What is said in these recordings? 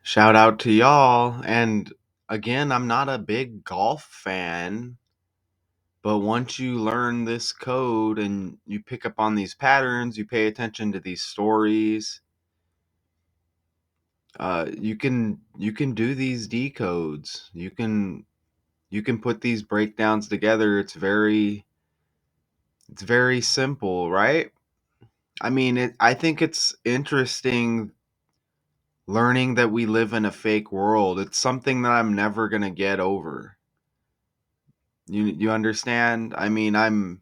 Shout out to y'all. And again, I'm not a big golf fan, but once you learn this code and you pick up on these patterns, you pay attention to these stories, you can do these decodes. You can put these breakdowns together. It's very simple, right? I think it's interesting learning that we live in a fake world. It's something that I'm never going to get over. You understand? I'm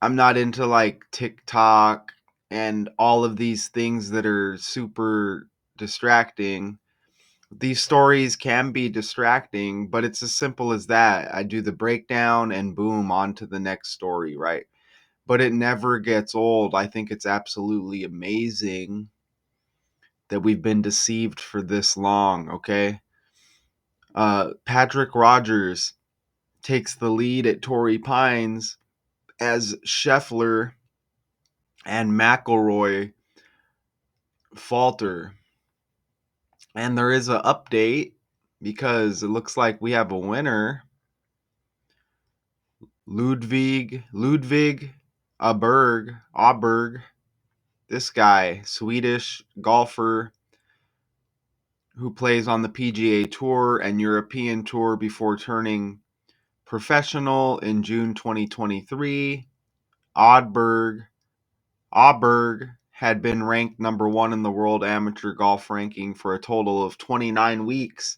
not into like TikTok and all of these things that are super distracting. These stories can be distracting, but it's as simple as that. I do the breakdown and boom, on to the next story, right? But it never gets old. I think it's absolutely amazing that we've been deceived for this long, okay? Patrick Rodgers takes the lead at Torrey Pines as Scheffler and McIlroy falter. And there is an update because it looks like we have a winner. Ludvig Aberg. This guy, Swedish golfer who plays on the PGA Tour and European Tour before turning professional in June 2023. Oddberg Auberg had been ranked number one in the world amateur golf ranking for a total of 29 weeks.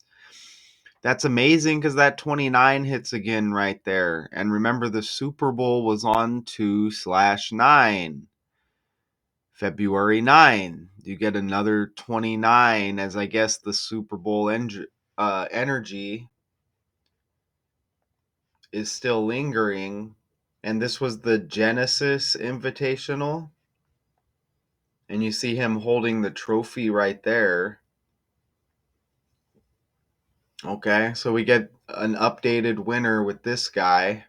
That's amazing because that 29 hits again right there. And remember, the Super Bowl was on 2/9, February 9. You get another 29 as I guess the Super Bowl energy is still lingering. And this was the Genesis Invitational. And you see him holding the trophy right there. Okay, so we get an updated winner with this guy,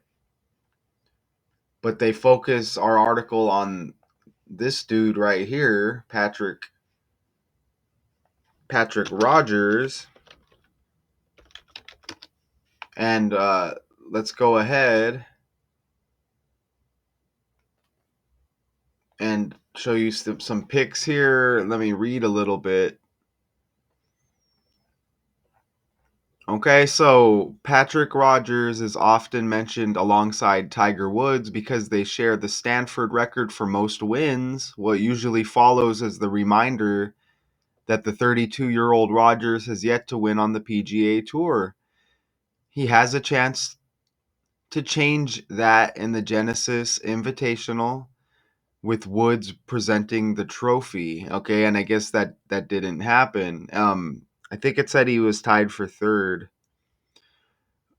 but they focus our article on this dude right here, Patrick Rodgers, and let's go ahead and show you some pics here. Let me read a little bit. Okay, so Patrick Rodgers is often mentioned alongside Tiger Woods because they share the Stanford record for most wins. What usually follows is the reminder that the 32-year-old Rodgers has yet to win on the PGA Tour. He has a chance to change that in the Genesis Invitational with Woods presenting the trophy. Okay, and I guess that didn't happen. I think it said he was tied for third.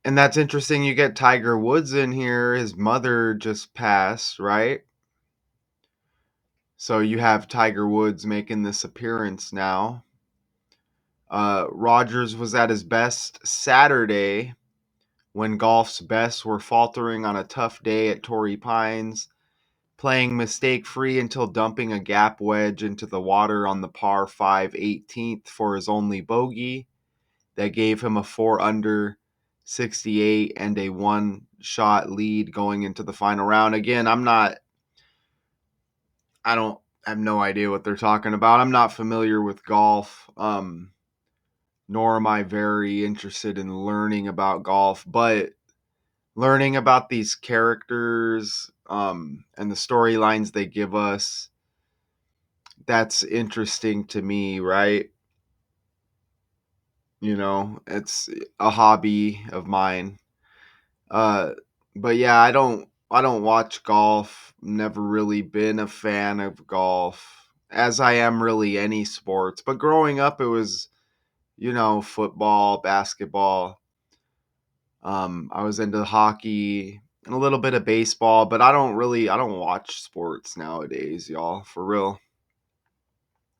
And that's interesting. You get Tiger Woods in here. His mother just passed, right? So you have Tiger Woods making this appearance now. Rodgers was at his best Saturday when golf's best were faltering on a tough day at Torrey Pines, playing mistake-free until dumping a gap wedge into the water on the par 5 18th for his only bogey. That gave him a 4 under 68 and a one-shot lead going into the final round. Again, I don't have no idea what they're talking about. I'm not familiar with golf. Nor am I very interested in learning about golf, but learning about these characters and the storylines they give us, that's interesting to me, right? It's a hobby of mine. Uh, but yeah, I don't watch golf. Never really been a fan of golf, as I am really any sports. But growing up, it was football, basketball. I was into hockey and a little bit of baseball, but I don't watch sports nowadays, y'all, for real.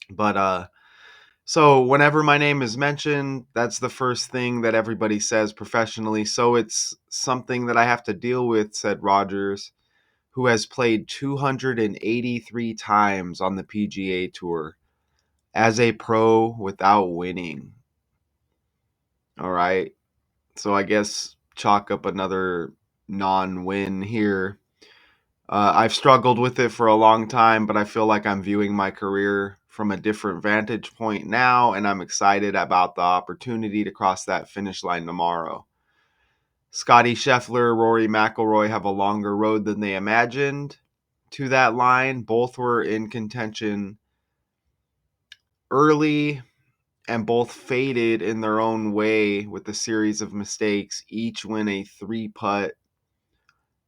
But so whenever my name is mentioned, that's the first thing that everybody says professionally. So it's something that I have to deal with, said Rodgers, who has played 283 times on the PGA Tour as a pro without winning. All right. So I guess chalk up another non-win here. I've struggled with it for a long time, but I feel like I'm viewing my career from a different vantage point now, and I'm excited about the opportunity to cross that finish line tomorrow. Scotty Scheffler, Rory McIlroy have a longer road than they imagined to that line. Both were in contention early and both faded in their own way with a series of mistakes. Each win a three putt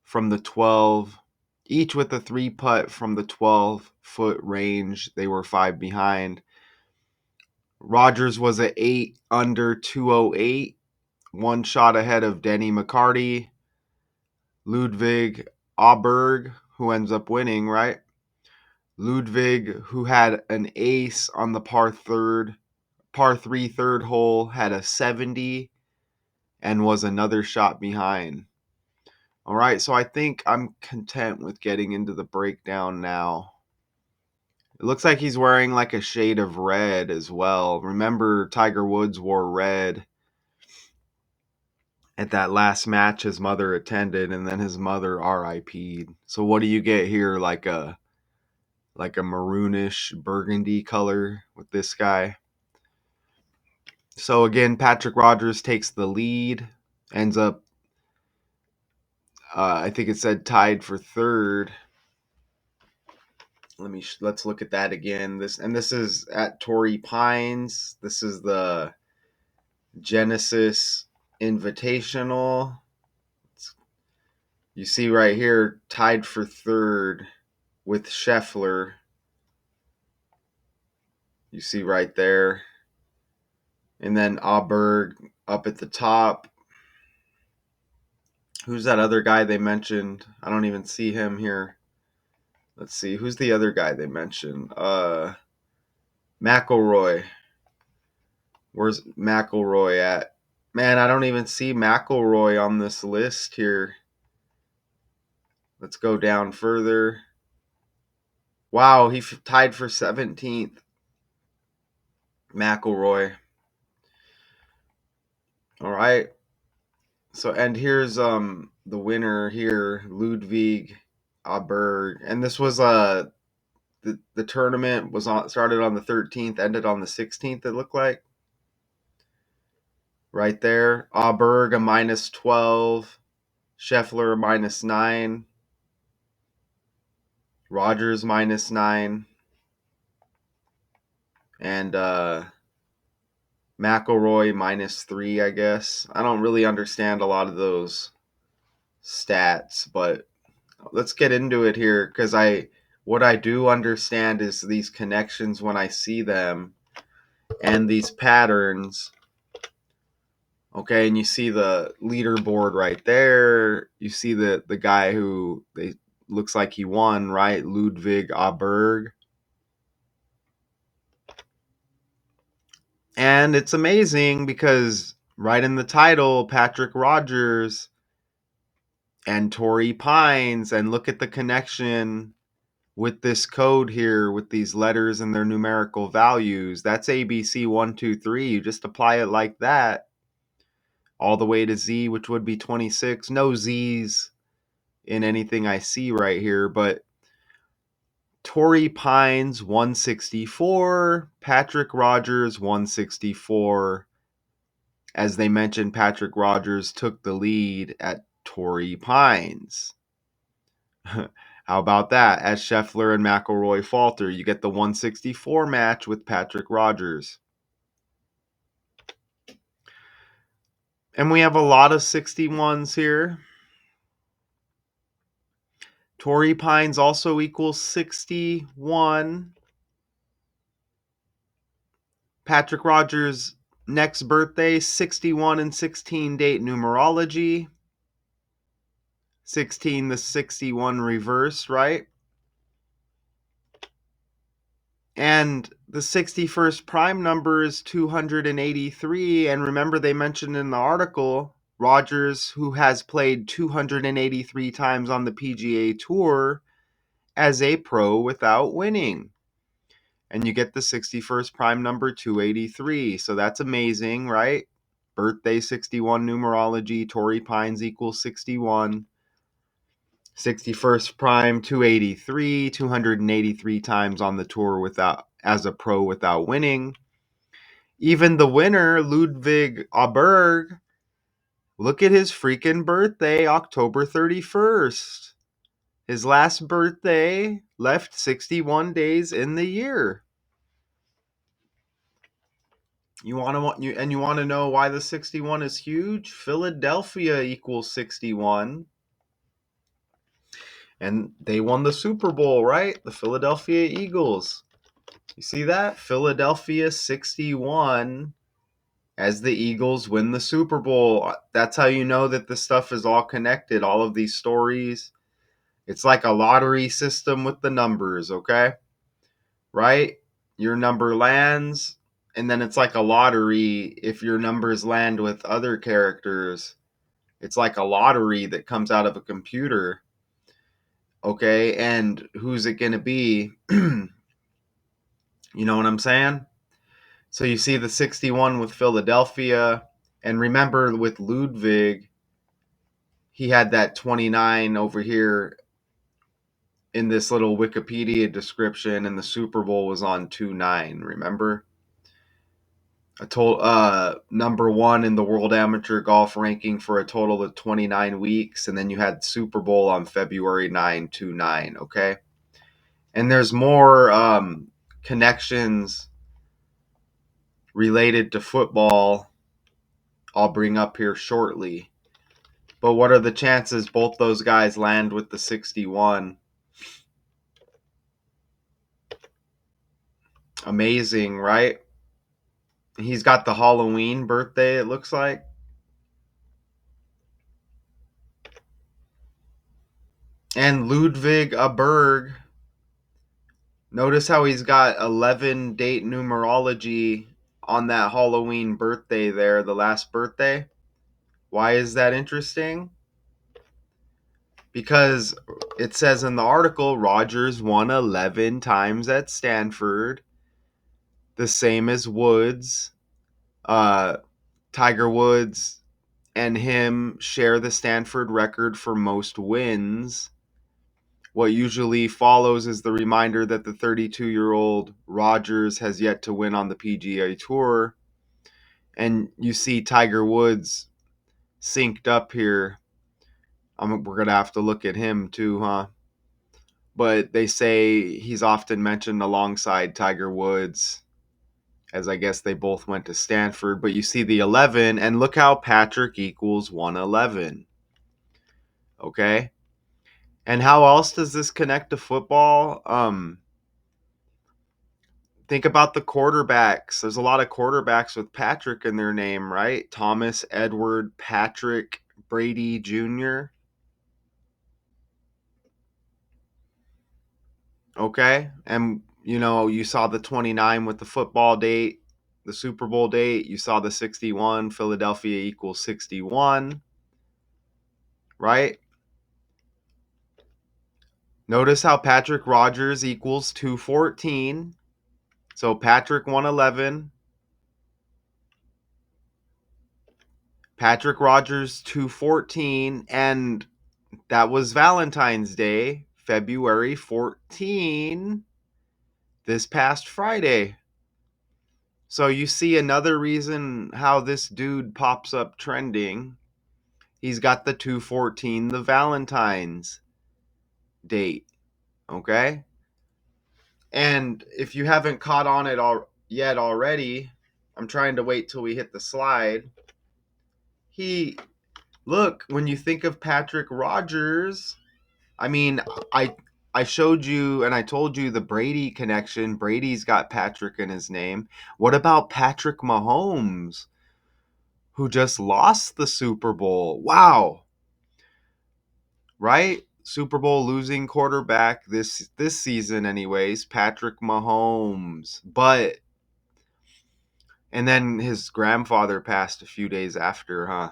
from the 12. Each with a three putt from the 12-foot range. They were 5 behind. Rodgers was at 8 under 208, one shot ahead of Denny McCarty. Ludwig Auberg, who ends up winning, right? Ludwig, who had an ace on the par 3 third hole, had a 70 and was another shot behind. All right, so I think I'm content with getting into the breakdown now. It looks like he's wearing like a shade of red as well. Remember, Tiger Woods wore red at that last match his mother attended, and then his mother RIP'd. So what do you get here? Like a maroonish burgundy color with this guy. So again, Patrick Rodgers takes the lead, ends up, I think it said tied for third. Let's look at that again. This is at Torrey Pines. This is the Genesis Invitational. You see right here, tied for third with Scheffler. You see right there. And then Auberg up at the top. Who's that other guy they mentioned? I don't even see him here. Let's see. Who's the other guy they mentioned? McIlroy. Where's McIlroy at? Man, I don't even see McIlroy on this list here. Let's go down further. Wow, he tied for 17th. McIlroy. All right. So, and here's the winner here, Ludwig Auberg. And this was the tournament started on the 13th, ended on the 16th, it looked like. Right there. Auberg a -12. Scheffler a -9. Rodgers -9. And McIlroy -3, I guess. I don't really understand a lot of those stats, but let's get into it here, because what I do understand is these connections when I see them and these patterns. Okay, and you see the leaderboard right there. You see the guy who looks like he won, right? Ludwig Auberg. And it's amazing because right in the title, Patrick Rodgers and Torrey Pines, and look at the connection with this code here with these letters and their numerical values. That's ABC 123. You just apply it like that all the way to Z, which would be 26. No Z's in anything I see right here, but Torrey Pines 164, Patrick Rodgers 164. As they mentioned, Patrick Rodgers took the lead at Torrey Pines. How about that? As Scheffler and McIlroy falter, you get the 164 match with Patrick Rodgers. And we have a lot of 61s here. Torrey Pines also equals 61. Patrick Rodgers' next birthday, 61 and 16 date numerology. 16, the 61 reverse, right? And the 61st prime number is 283. And remember, they mentioned in the article, Rodgers, who has played 283 times on the PGA Tour as a pro without winning. And you get the 61st prime number 283. So that's amazing, right? Birthday 61 numerology, Torrey Pines equals 61. 61st prime 283, 283 times on the tour without as a pro without winning. Even the winner, Ludwig Aberg, look at his freaking birthday, October 31st. His last birthday left 61 days in the year. You want to know why the 61 is huge? Philadelphia equals 61. And they won the Super Bowl, right? The Philadelphia Eagles. You see that? Philadelphia 61 as the Eagles win the Super Bowl. That's how you know that this stuff is all connected. All of these stories. It's like a lottery system with the numbers, okay? Right? Your number lands, and then it's like a lottery if your numbers land with other characters. It's like a lottery that comes out of a computer. Okay, and who's it going to be? You know what I'm saying? So you see the 61 with Philadelphia, and remember with Ludwig, he had that 29 over here in this little Wikipedia description, and the Super Bowl was on 2-9. Remember? A total number one in the world amateur golf ranking for a total of 29 weeks, and then you had Super Bowl on February 9, 2-9. Okay, and there's more connections related to football I'll bring up here shortly. But what are the chances both those guys land with the 61? Amazing, right? He's got the Halloween birthday, it looks like. And Ludwig Aberg, notice how he's got 11 date numerology on that Halloween birthday there, the last birthday. Why is that interesting? Because it says in the article, Rodgers won 11 times at Stanford, the same as Woods. Tiger Woods and him share the Stanford record for most wins. What usually follows is the reminder that the 32-year-old Rodgers has yet to win on the PGA Tour. And you see Tiger Woods synced up here. We're going to have to look at him too, huh? But they say he's often mentioned alongside Tiger Woods, as I guess they both went to Stanford. But you see the 11, and look how Patrick equals 111. Okay? And how else does this connect to football? Think about the quarterbacks. There's a lot of quarterbacks with Patrick in their name, right? Thomas, Edward, Patrick, Brady Jr. Okay? And, you saw the 29 with the football date, the Super Bowl date. You saw the 61, Philadelphia equals 61, right? Notice how Patrick Rodgers equals 214. So Patrick 111, Patrick Rodgers 214, and that was Valentine's Day, February 14, this past Friday. So you see another reason how this dude pops up trending. He's got the 214, the Valentine's date, okay? And if you haven't caught on it yet already, I'm trying to wait till we hit the slide. Look, when you think of Patrick Rodgers, I mean, I showed you and I told you the Brady connection. Brady's got Patrick in his name. What about Patrick Mahomes, who just lost the Super Bowl? Wow. Right? Super Bowl losing quarterback this season anyways, Patrick Mahomes. And then his grandfather passed a few days after, huh?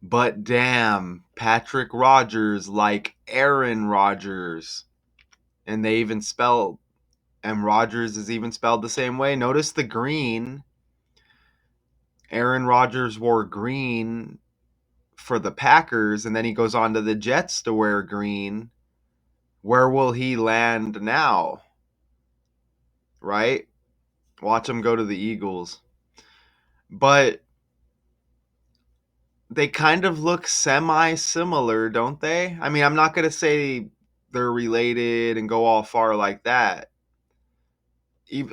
But damn, Patrick Rodgers like Aaron Rodgers. And they even spelled And Rodgers is even spelled the same way. Notice the green. Aaron Rodgers wore green for the Packers, and then he goes on to the Jets to wear green. Where will he land now? Right? Watch him go to the Eagles. But they kind of look semi-similar, don't they? I mean, I'm not going to say they're related and go all far like that.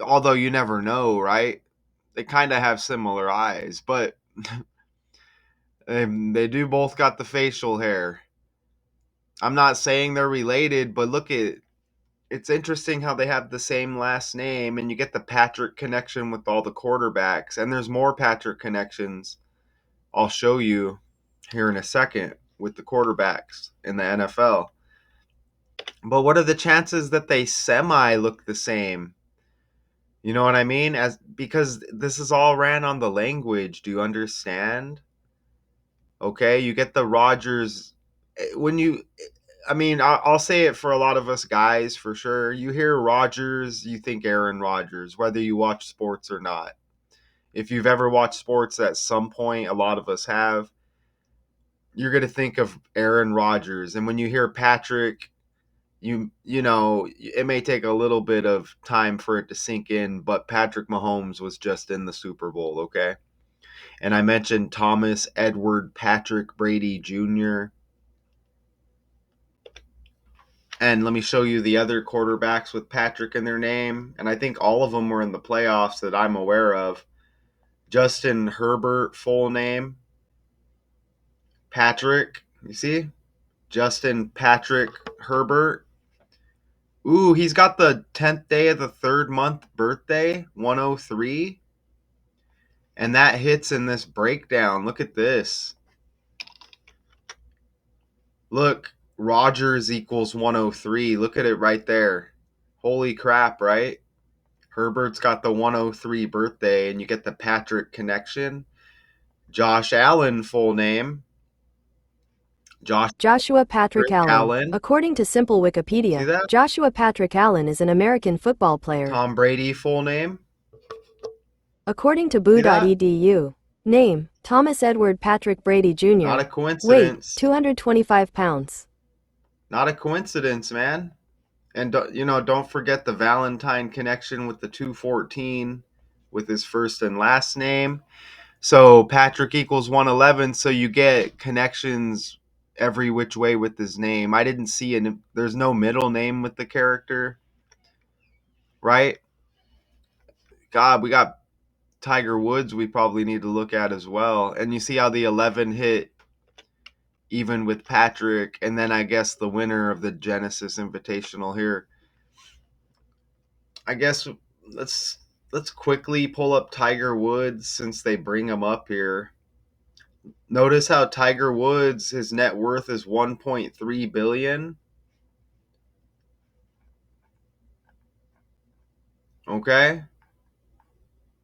Although you never know, right? They kind of have similar eyes, but they do both got the facial hair. I'm not saying they're related, but look at it's interesting how they have the same last name and you get the Patrick connection with all the quarterbacks. And there's more Patrick connections I'll show you here in a second with the quarterbacks in the NFL. But what are the chances that they semi look the same? You know what I mean? Because this is all ran on the language. Do you understand? Okay, you get the Rodgers when you I mean, I'll say it for a lot of us guys for sure. You hear Rodgers, you think Aaron Rodgers, whether you watch sports or not. If you've ever watched sports at some point, a lot of us have, you're going to think of Aaron Rodgers. And when you hear Patrick, you know, it may take a little bit of time for it to sink in, but Patrick Mahomes was just in the Super Bowl, okay? And I mentioned Thomas Edward Patrick Brady Jr. And let me show you the other quarterbacks with Patrick in their name. And I think all of them were in the playoffs that I'm aware of. Justin Herbert, full name. Patrick, you see? Justin Patrick Herbert. Ooh, he's got the 10th day of the third month birthday, 103. And that hits in this breakdown. Look at this. Look, Rodgers equals 103. Look at it right there. Holy crap, right? Herbert's got the 103 birthday, and you get the Patrick connection. Josh Allen, full name. Joshua Patrick Allen. According to Simple See Wikipedia, that? Joshua Patrick Allen is an American football player. Tom Brady, full name. According to See that? boo.edu, name, Thomas Edward Patrick Brady Jr. Not a coincidence. Weight, 225 pounds. Not a coincidence, man. And don't forget the Valentine connection with the 214 with his first and last name. So Patrick equals 111, so you get connections every which way with his name. I didn't see there's no middle name with the character, right? God, we got Tiger Woods we probably need to look at as well. And you see how the 11 hit even with Patrick, and then I guess the winner of the Genesis Invitational here. I guess let's quickly pull up Tiger Woods since they bring him up here. Notice how Tiger Woods, his net worth is 1.3 billion. Okay?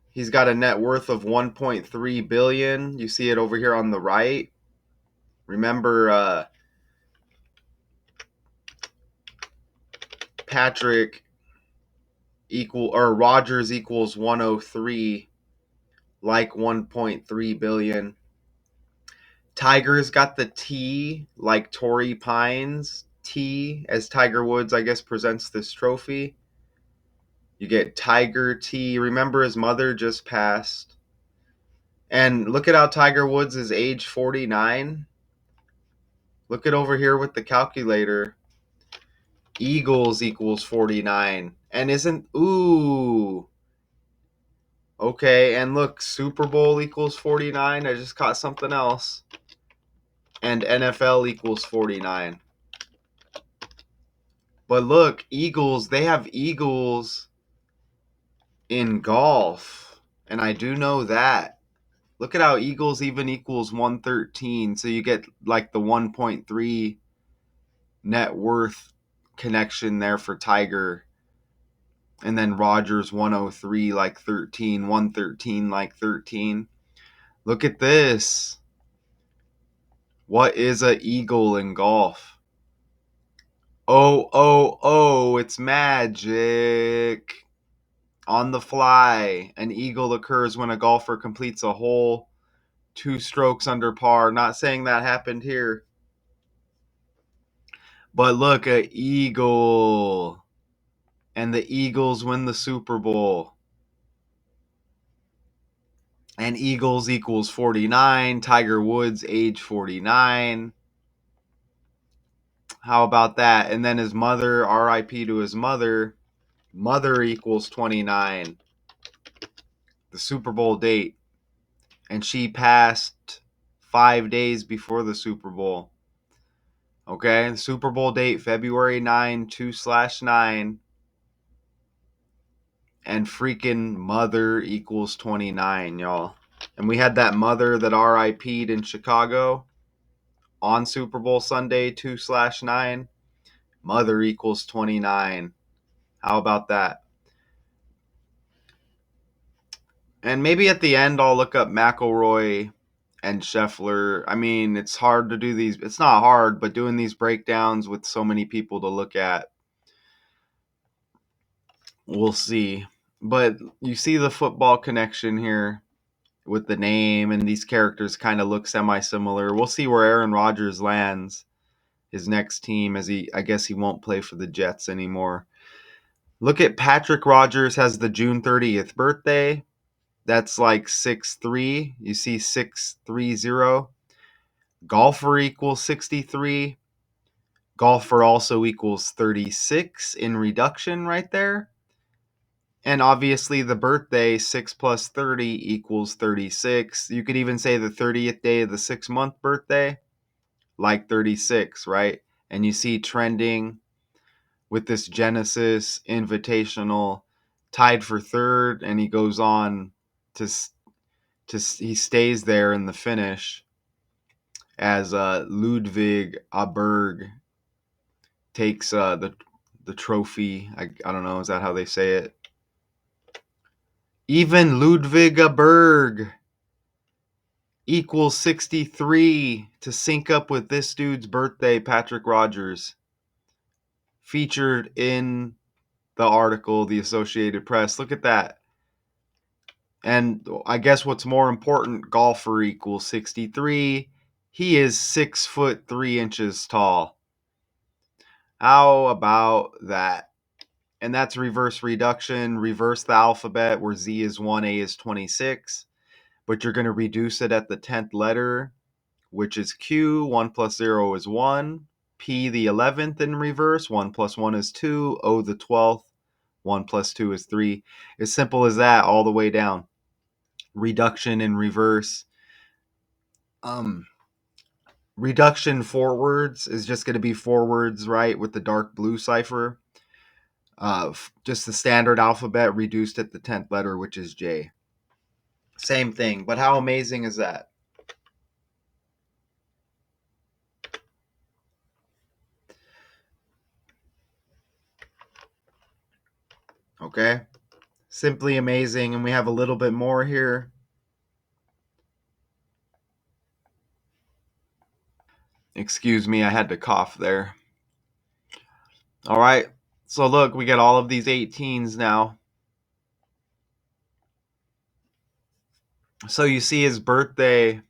He's got a net worth of 1.3 billion. You see it over here on the right. Remember Patrick Rodgers equals 103 like 1.3 billion. Tiger's got the T like Torrey Pines T as Tiger Woods, I guess, presents this trophy. You get Tiger T. Remember his mother just passed. And look at how Tiger Woods is age 49. Look at over here with the calculator. Eagles equals 49. And ooh. Okay, and look, Super Bowl equals 49. I just caught something else. And NFL equals 49. But look, Eagles, they have Eagles in golf. And I do know that. Look at how Eagles even equals 113. So you get like the 1.3 net worth connection there for Tiger. And then Rodgers 103 like 13, 113 like 13. Look at this. What is a eagle in golf? Oh, oh, oh, it's magic. On the fly, an eagle occurs when a golfer completes a hole 2 strokes under par. Not saying that happened here, but look, a eagle. And the Eagles win the Super Bowl. And Eagles equals 49. Tiger Woods, age 49. How about that? And then his mother, RIP to his mother, mother equals 29. The Super Bowl date. And she passed 5 days before the Super Bowl. Okay, the Super Bowl date, February 9, 2/9. And freaking mother equals 29, y'all. And we had that mother that RIP'd in Chicago on Super Bowl Sunday 2/9. Mother equals 29. How about that? And maybe at the end I'll look up McIlroy and Scheffler. I mean, it's hard to do these. It's not hard, but doing these breakdowns with so many people to look at, we'll see. But you see the football connection here with the name, and these characters kind of look semi-similar. We'll see where Aaron Rodgers lands, his next team, as I guess he won't play for the Jets anymore. Look at Patrick Rodgers has the June 30th birthday. That's like 6'3". You see 630. Golfer equals 63. Golfer also equals 36 in reduction right there. And obviously the birthday, 6 plus 30 equals 36. You could even say the 30th day of the 6-month birthday, like 36, right? And you see trending with this Genesis Invitational tied for third, and he goes on to he stays there in the finish as Ludwig Aberg takes the trophy. I don't know, is that how they say it? Even Ludwig Aberg equals 63 to sync up with this dude's birthday, Patrick Rodgers. Featured in the article, the Associated Press. Look at that. And I guess what's more important, golfer equals 63. He is 6'3" tall. How about that? And that's reverse reduction. Reverse the alphabet where Z is 1, A is 26. But you're going to reduce it at the 10th letter, which is Q. 1 plus 0 is 1. P, the 11th in reverse. 1 plus 1 is 2. O, the 12th. 1 plus 2 is 3. As simple as that all the way down. Reduction in reverse. Reduction forwards is just going to be forwards, right, with the dark blue cipher. Just the standard alphabet reduced at the 10th letter, which is J. Same thing, but how amazing is that? Okay, simply amazing. And we have a little bit more here. Excuse me, I had to cough there. All right, so look, we got all of these 18s now. So you see his birthday,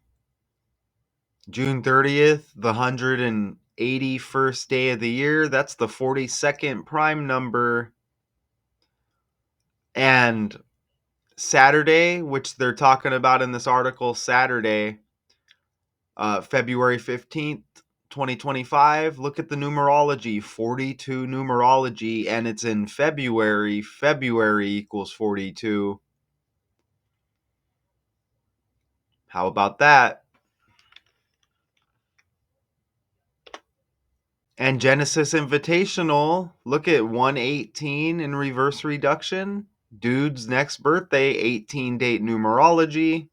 June 30th, the 181st day of the year. That's the 42nd prime number. And Saturday, which they're talking about in this article, Saturday, February 15th, 2025. Look at the numerology, 42 numerology, and it's in February. February equals 42. How about that? And Genesis Invitational, look at 118 in reverse reduction. Dude's next birthday, 18 date numerology.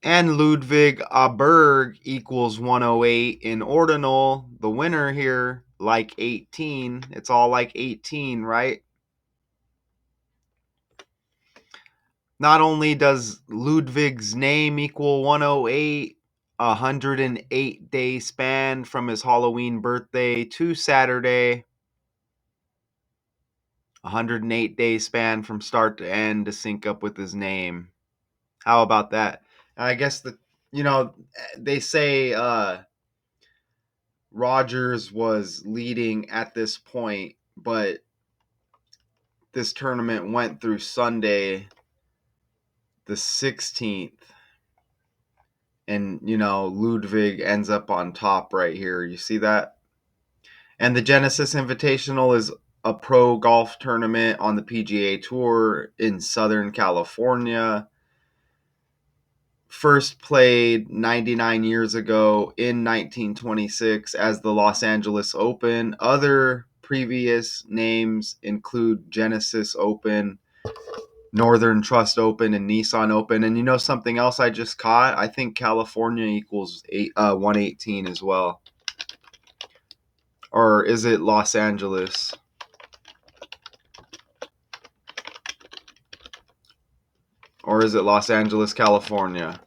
And Ludwig Aberg equals 108 in ordinal. The winner here, like 18. It's all like 18, right? Not only does Ludwig's name equal 108, 108-day span from his Halloween birthday to Saturday. 108-day span from start to end to sync up with his name. How about that? And I guess they say Rodgers was leading at this point, but this tournament went through Sunday the 16th, and Ludwig ends up on top right here. You see that? And the Genesis Invitational is a pro golf tournament on the PGA Tour in Southern California. First played 99 years ago in 1926 as the Los Angeles Open. Other previous names include Genesis Open, Northern Trust Open, and Nissan Open. And something else I just caught? I think California equals 118 as well. Or is it Los Angeles? Or is it Los Angeles, California?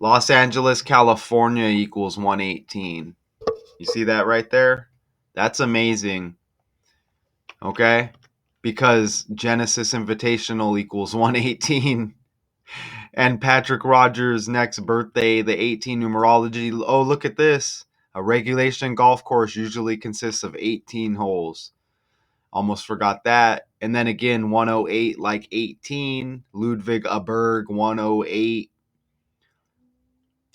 Los Angeles, California equals 118. You see that right there? That's amazing. Okay? Because Genesis Invitational equals 118. And Patrick Rodgers' next birthday, the 18 numerology. Oh, look at this. A regulation golf course usually consists of 18 holes. Almost forgot that. And then again, 108 like 18. Ludwig Aberg, 108.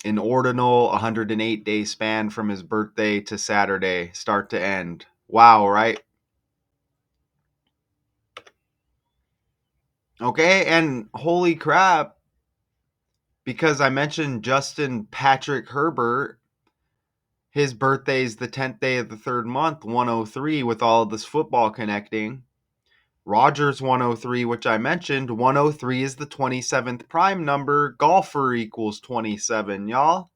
An ordinal 108-day span from his birthday to Saturday, start to end. Wow, right? Okay, and holy crap, because I mentioned Justin Patrick Herbert, his birthday's the 10th day of the third month, 103, with all of this football connecting. Rodgers 103, which I mentioned, 103 is the 27th prime number. Golfer equals 27, y'all.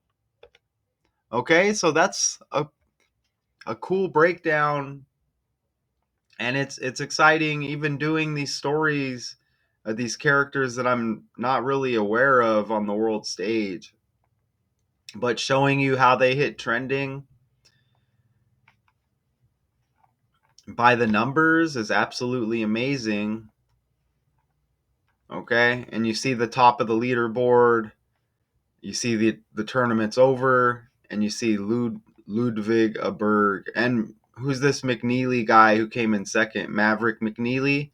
Okay, so that's a cool breakdown, and it's exciting even doing these stories of these characters that I'm not really aware of on the world stage, but showing you how they hit trending by the numbers is absolutely amazing. Okay, and you see the top of the leaderboard, you see the tournament's over, and you see Ludwig Aberg, and who's this McNeely guy who came in second? Maverick McNeely.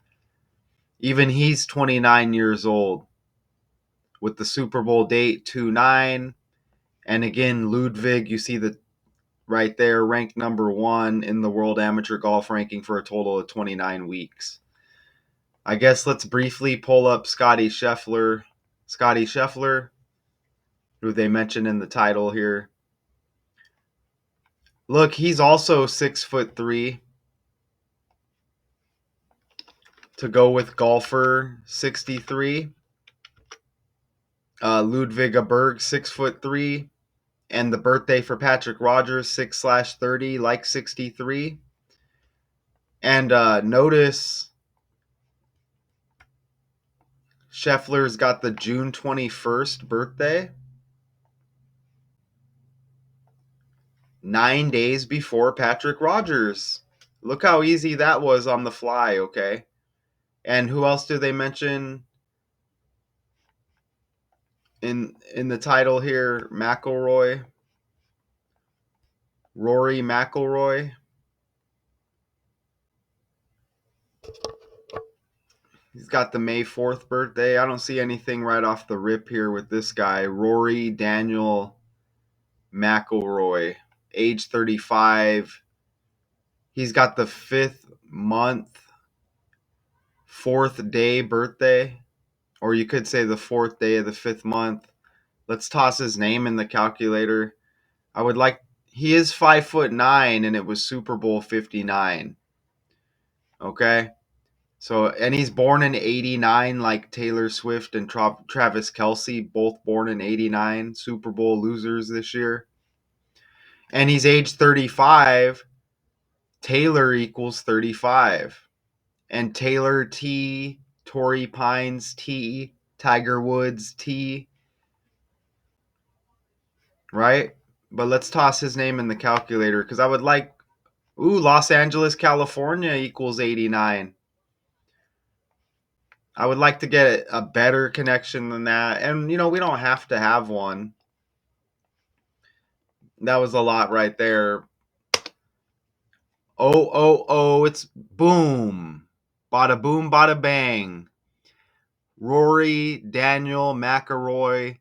Even he's 29 years old with the Super Bowl date 2-9. And again, Ludwig, you see the right there, ranked number 1 in the World Amateur Golf ranking for a total of 29 weeks. I guess let's briefly pull up Scotty Scheffler. Scotty Scheffler, who they mentioned in the title here. Look, he's also 6'3". To go with golfer 63. Ludwig Aberg 6'3". And the birthday for Patrick Rodgers 6/30, like 63. And notice Scheffler's got the June 21st birthday, 9 days before Patrick Rodgers. Look how easy that was on the fly, okay? And who else do they mention in the title here? McIlroy. Rory McIlroy. He's got the May 4th birthday. I don't see anything right off the rip here with this guy. Rory Daniel McIlroy, age 35. He's got the 5th month, 4th day birthday, or you could say the 4th day of the 5th month. Let's toss his name in the calculator. He is 5'9", and it was Super Bowl 59. Okay. So, and he's born in 89, like Taylor Swift and Travis Kelce, both born in 89, Super Bowl losers this year. And he's age 35. Taylor equals 35. And Taylor T, Torrey Pines T, Tiger Woods T, right? But let's toss his name in the calculator because I would like. Ooh, Los Angeles, California equals 89. I would like to get a better connection than that. And, we don't have to have one. That was a lot right there. Oh, oh, oh, it's boom. Bada boom, bada bang. Rory, Daniel, McIlroy,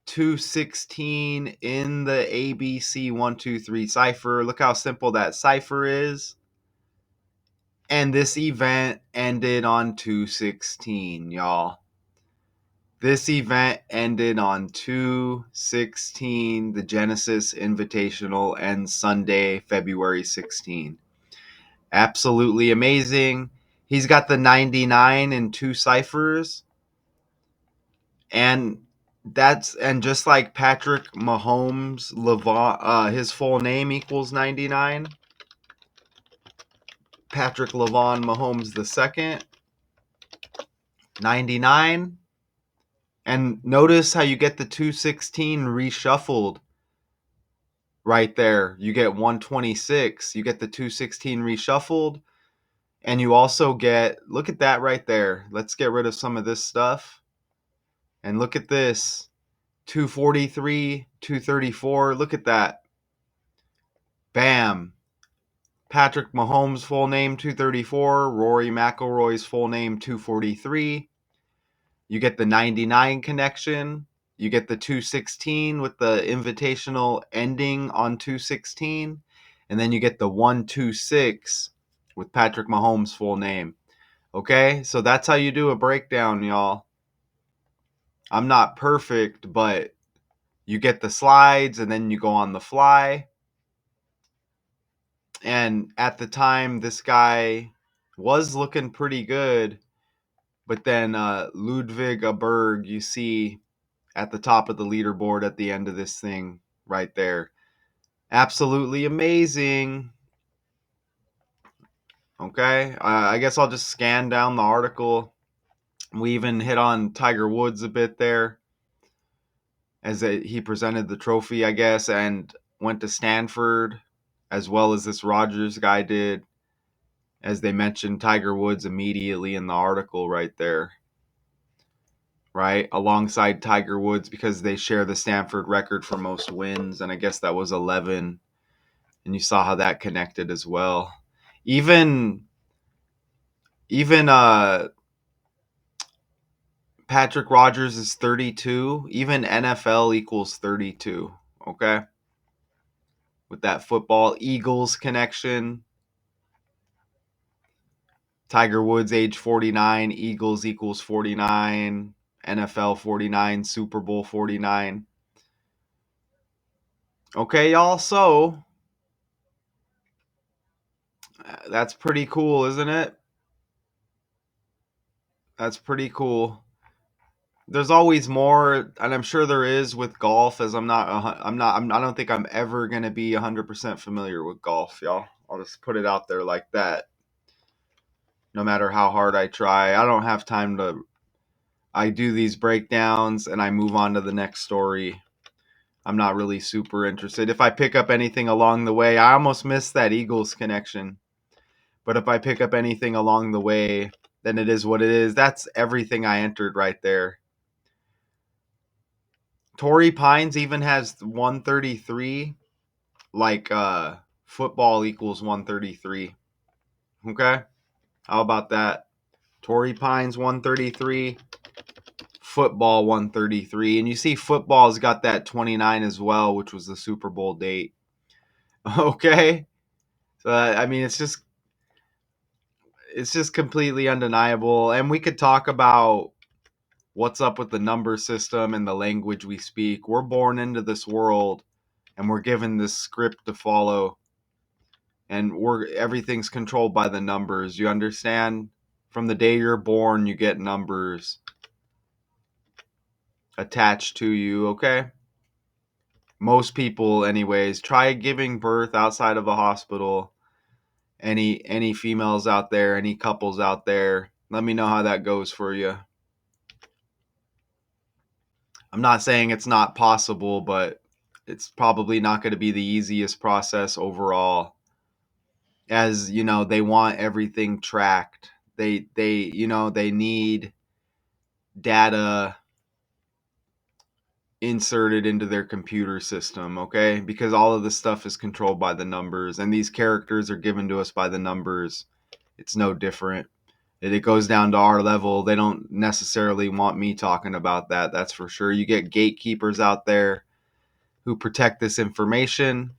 216 in the ABC 123 cipher. Look how simple that cipher is. And this event ended on 216, y'all. This event ended on 216. The Genesis Invitational ends Sunday, February 16. Absolutely amazing. He's got the 99 in two ciphers. And just like Patrick Mahomes, his full name equals 99. Patrick Levon Mahomes the second, 99. And notice how you get the 216 reshuffled right there. You get 126. You get the 216 reshuffled. And you also get, look at that right there. Let's get rid of some of this stuff. And look at this 243, 234. Look at that. Bam. Patrick Mahomes' full name 234. Rory McIlroy's full name 243. You get the 99 connection. You get the 216 with the invitational ending on 216. And then you get the 126 with Patrick Mahomes' full name. Okay, so that's how you do a breakdown, y'all. I'm not perfect, but you get the slides and then you go on the fly. And at the time, this guy was looking pretty good. But then Ludwig Aberg, you see at the top of the leaderboard at the end of this thing right there. Absolutely amazing. Okay, I guess I'll just scan down the article. We even hit on Tiger Woods a bit there as he presented the trophy, I guess, and went to Stanford as well as this Rodgers guy did, as they mentioned Tiger Woods immediately in the article right there, right? Alongside Tiger Woods because they share the Stanford record for most wins, and I guess that was 11. And you saw how that connected as well. Even Patrick Rodgers is 32. Even NFL equals 32. Okay, with that football Eagles connection. Tiger Woods age 49. Eagles equals 49. NFL 49. Super Bowl 49. Okay, y'all. So that's pretty cool, isn't it? That's pretty cool. There's always more, and I'm sure there is with golf. As I don't think I'm ever gonna be 100% familiar with golf, y'all. I'll just put it out there like that. No matter how hard I try, I don't have time to. I do these breakdowns and I move on to the next story. I'm not really super interested. If I pick up anything along the way, I almost missed that Eagles connection. But if I pick up anything along the way, then it is what it is. That's everything I entered right there. Torrey Pines even has 133, like football equals 133. Okay? How about that? Torrey Pines 133, football 133. And you see football's got that 29 as well, which was the Super Bowl date. Okay? So I mean it's just completely undeniable, and we could talk about what's up with the number system and the language we speak. We're born into this world and we're given this script to follow, and everything's controlled by the numbers. You understand? From the day you're born, you get numbers attached to you, okay? Most people anyways. Try giving birth outside of a hospital. Any females out there, any couples out there, let me know how that goes for you. I'm not saying it's not possible, but It's probably not going to be the easiest process overall, as they want everything tracked. They need data inserted into their computer system, okay? Because all of this stuff is controlled by the numbers, and these characters are given to us by the numbers. It's no different. It goes down to our level. They don't necessarily want me talking about that, that's for sure. You get gatekeepers out there who protect this information.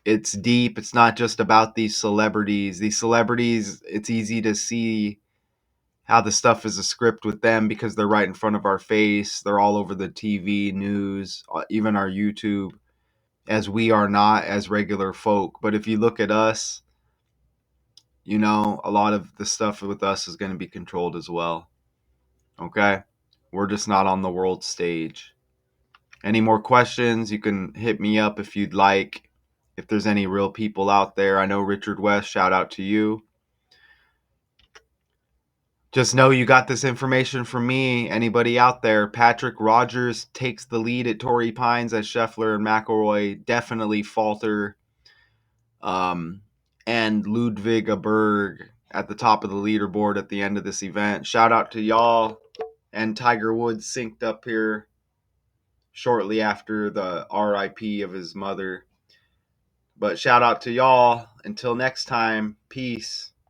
It's deep. It's not just about these celebrities. These celebrities, it's easy to see how the stuff is a script with them because they're right in front of our face. They're all over the TV, news, even our YouTube, as we are not as regular folk. But if you look at us, a lot of the stuff with us is going to be controlled as well. Okay? We're just not on the world stage. Any more questions? You can hit me up if you'd like. If there's any real people out there, I know Richard West, shout out to you. Just know you got this information from me. Anybody out there, Patrick Rodgers takes the lead at Torrey Pines as Scheffler and McIlroy definitely falter. Um, and Ludwig Berg at the top of the leaderboard at the end of this event. Shout out to y'all. And Tiger Woods synced up here shortly after the RIP of his mother. But shout out to y'all. Until next time, peace.